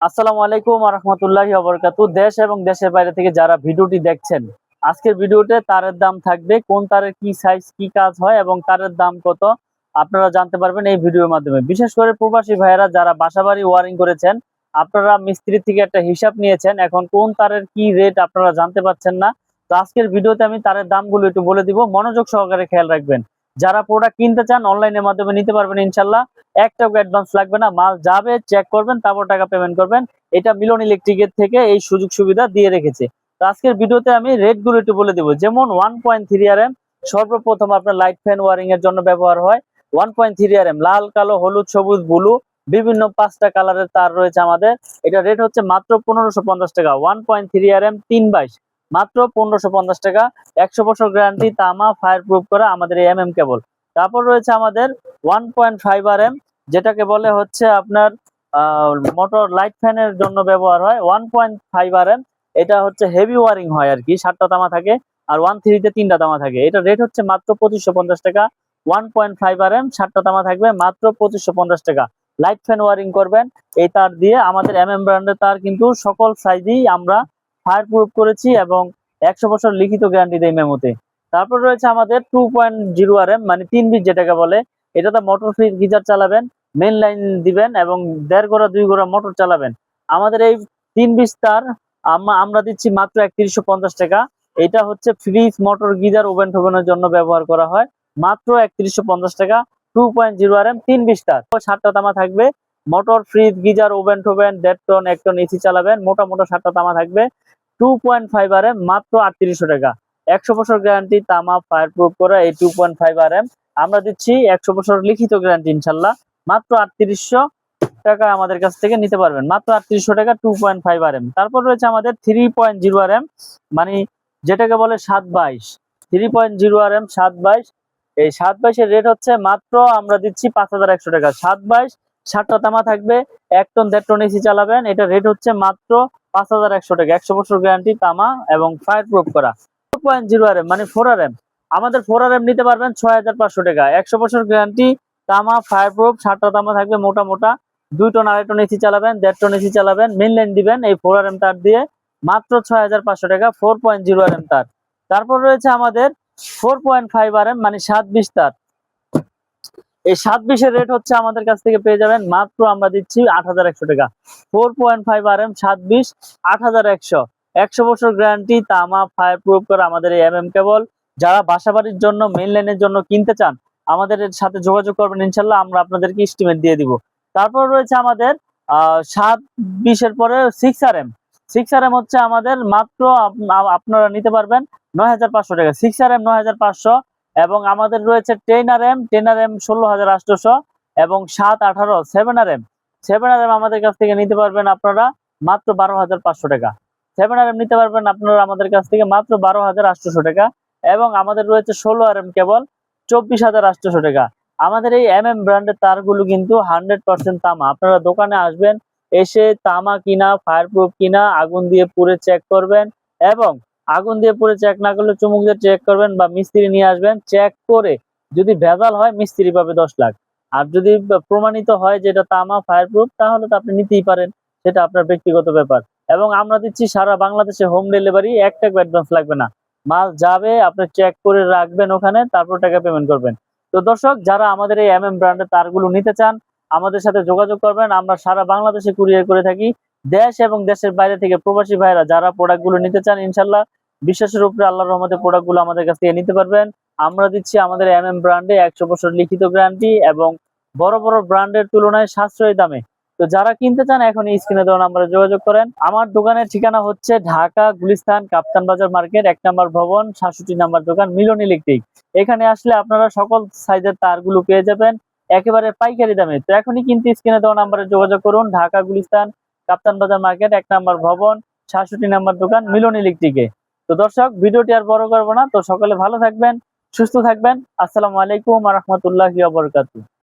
আসসালামু আলাইকুম ওয়া রাহমাতুল্লাহি ওয়া বারাকাতুহু। দেশ এবং দেশের বাইরে থেকে যারা ভিডিওটি দেখছেন, আজকের ভিডিওতে তারের দাম থাকবে, কোন তারের কি সাইজ কি কাজ হয় এবং তারের দাম কত আপনারা জানতে পারবেন এই ভিডিওর মাধ্যমে। বিশেষ করে প্রবাসী ভাইয়েরা যারা বাসাবাড়ি ওয়ারিং করেছেন, আপনারা মিস্ত্রি থেকে একটা হিসাব নিয়েছেন, এখন কোন তারের কি রেট আপনারা জানতে পারছেন না। তো আজকের ভিডিওতে আমি তারের দামগুলো একটু বলে দিব, মনোযোগ সহকারে খেয়াল রাখবেন। যারা প্রোডাক্ট কিনতে চান অনলাইনের মাধ্যমে নিতে পারবেন ইনশাল্লাহ। একটাও অ্যাডভান্স লাগবে না, মাল যাবে চেক করবেন, তারপর টাকা পেমেন্ট করবেন। এটা মিলন ইলেকট্রিকের থেকে এই সুযোগ সুবিধা দিয়ে রেখেছে। তো আজকের ভিডিওতে আমি রেট গুলো একটু বলে দেবো। যেমন 1.3 RM সর্বপ্রথম আপনার লাইট ফ্যান ওয়ারিং এর জন্য ব্যবহার হয়। 1.3 RM লাল, কালো, হলুদ, সবুজ, ব্লু বিভিন্ন 5টা কালারের তার রয়েছে আমাদের। এটা রেট হচ্ছে মাত্র 1550 টাকা। 1.3 RM 322 মাত্র 1550 টাকা। 100 বছর গ্যারান্টি, তামা, ফায়ার প্রুফ করা আমাদের এই কেবল। তারপর রয়েছে আমাদের 1.5 RM, যেটাকে বলে হচ্ছে আপনার মোটর লাইট ফ্যানের জন্য ব্যবহার হয়। 1.5 RM এটা হচ্ছে হেভি ওয়ারিং হয় আর কি, 7টা তামা থাকে, আর 1.3 তে 3টা তামা থাকে। এটা রেট হচ্ছে মাত্র 2550 টাকা। 1.5 RM 7টা তামা থাকবে, মাত্র 2550 টাকা। লাইট ফ্যান ওয়ারিং করবেন এই তার দিয়ে। আমাদের ব্র্যান্ডের তার কিন্তু সকল সাইজেই আমরা ফায়ার প্রুফ করেছি এবং 100 বছর লিখিত গ্যারান্টি দেই মেমোতে। তারপর রয়েছে আমাদের 2.0 RM মানে 3 বিট যেটাকে বলে। এটাতে মোটর ফ্রি গিজার চালাবেন, মেন লাইন দিবেন এবং 1.5 গোড়া 2 গোড়া মোটর চালাবেন। আমাদের এই 3 বিট তার আমরা দিচ্ছি মাত্র 3150 টাকা। এটা হচ্ছে ফ্রিজ, মোটর, গিজার, ওভেন টোভেনের জন্য ব্যবহার করা হয়, মাত্র 3150 টাকা। 2.0 RM 3 বিট তার, 7টা তামা থাকবে। মোটর, ফ্রিজ, গিজার, ওভেন টোভেন 1.5 টন 1 টন এসি চালাবেন, মোটা মোটা 7টা তামা থাকবে। 2.5 RM মাত্র 3800 টাকা। 100 বছর গ্যারান্টি, তামা, ফায়ার প্রুফ করা এই 2.5 RM আমরা দিচ্ছি 100 বছর লিখিত গ্যারান্টি ইনশাল্লাহ। মাত্র 3800 টাকা আমাদের কাছ থেকে নিতে পারবেন, মাত্র 3800 টাকা। 2.5 RM। তারপর রয়েছে আমাদের 3.0 RM মানে যেটাকে বলে 722। 3.0 RM 722, এই 722 এর রেট হচ্ছে মাত্র আমরা দিচ্ছি 5100 টাকা। 722 7টা তামা থাকবে, 1 টন 1.5 টন এসি চালাবেন। এটা রেট হচ্ছে মাত্র 5100 টাকা। 100 বছর গ্যারান্টি, তামা এবং ফায়ার প্রুফ করা। 4.0 RM মানে 4 RM আমাদের 4 RM নিতে পারবেন 6500 টাকা। 100 বছর গ্যারান্টি, তামা, ফায়ার প্রুফ, 7টা তামা থাকবে, মোটা মোটা 2 টন 2.5 টন এসি চালাবেন, 1.5 টন এসি চালাবেন, মেন লাইন দিবেন এই 4 RM তার দিয়ে, মাত্র 6500 টাকা। 4.0 RM তার। তারপর রয়েছে আমাদের 4.5 RM মানে 720 তার। এই 720 এর রেট হচ্ছে আমাদের কাছ থেকে পেয়ে যাবেন মাত্র আমরা দিচ্ছি 8100 টাকা। 4.5 RM 720 8100। 100 বছর গ্যারান্টি, তামা, ফায়ার প্রুফ করা আমাদের এই কেবল। যারা বাসাবাড়ির জন্য মেইন লাইনের জন্য কিনতে চান আমাদের সাথে যোগাযোগ করবেন ইনশাল্লাহ, আমরা আপনাদেরকে এস্টিমেট দিয়ে দিব। তারপর রয়েছে আমাদের 720 এর পরে 6 RM। 6 RM হচ্ছে আমাদের মাত্র আপনারা নিতে পারবেন 9500 টাকা। 6 RM 9500। এবং আমাদের রয়েছে 10 RM 16800 এবং 718 7 RM। 7 RM আমাদের কাছ থেকে নিতে পারবেন আপনারা মাত্র 12500 টাকা। 7 RM নিতে পারবেন আপনারা আমাদের কাছ থেকে মাত্র 12800 টাকা। এবং আমাদের রয়েছে 16 RM কেবল 24800 টাকা। আমাদের এই ব্র্যান্ডের তারগুলো কিন্তু 100% তামা। আপনারা দোকানে আসবেন, এসে তামা কিনা, ফায়ার প্রুফ কিনা আগুন দিয়ে পুড়ে চেক করবেন, এবং আগুন দিয়ে পুড়ে চেক না করলে চুমুক দিয়ে চেক করবেন বা মিস্ত্রি নিয়ে আসবেন। চেক করে যদি ভেজাল হয় মিস্ত্রি পাবে 10 লাখ। আর যদি প্রমাণিত হয় যে এটা তামা, ফায়ার প্রুফ, তাহলে তো আপনি নিতেই পারেন, সেটা আপনার ব্যক্তিগত ব্যাপার। এবং আমরা দিচ্ছি সারা বাংলাদেশে হোম ডেলিভারি, এক টাকা অ্যাডভান্স লাগবে না। মাল যাবে, আপনি চেক করে রাখবেন ওখানে, তারপর টাকা পেমেন্ট করবেন। তো দর্শক, যারা আমাদের এই ব্র্যান্ডের তারগুলো নিতে চান আমাদের সাথে যোগাযোগ করবেন। আমরা সারা বাংলাদেশে কুরিয়ার করে থাকি। দেশ এবং দেশের বাইরে থেকে প্রবাসী ভাইরা যারা প্রোডাক্টগুলো নিতে চান ইনশাল্লাহ বিশ্বাসের উপরে আল্লাহর রহমতে প্রোডাক্টগুলো আমাদের কাছ থেকে নিতে পারবেন। আমরা দিচ্ছি আমাদের ব্র্যান্ডে 100 বছর লিখিত গ্যারান্টি এবং বড় বড় ব্র্যান্ডের তুলনায় সাশ্রয়ী দামে। তো যারা কিনতে চান এখন স্ক্রিনে দেওয়া নাম্বারে যোগাযোগ করেন। আমার দোকানের ঠিকানা হচ্ছে ঢাকা গুলিস্তান কাপ্তান বাজার মার্কেট, 1 নম্বর ভবন, 67 নম্বর দোকান, মিলন ইলেকট্রিক। এখানে আসলে আপনারা সকল সাইজের তারগুলো পেয়ে যাবেন একেবারে পাইকারি দামে। তো এখনই কিন্তু স্ক্রিনে দেওয়া নাম্বারে যোগাযোগ করুন। ঢাকা গুলিস্তান কাপ্তান বাজার মার্কেট, 1 নম্বর ভবন, 67 নম্বর দোকান, মিলন ইলেকট্রিকে। তো দর্শক, ভিডিওটি আর বড় করবো না। তো সকলে ভালো থাকবেন, সুস্থ থাকবেন। আসসালামু আলাইকুম ওয়া রাহমাতুল্লাহি ওয়া বারাকাতুহু।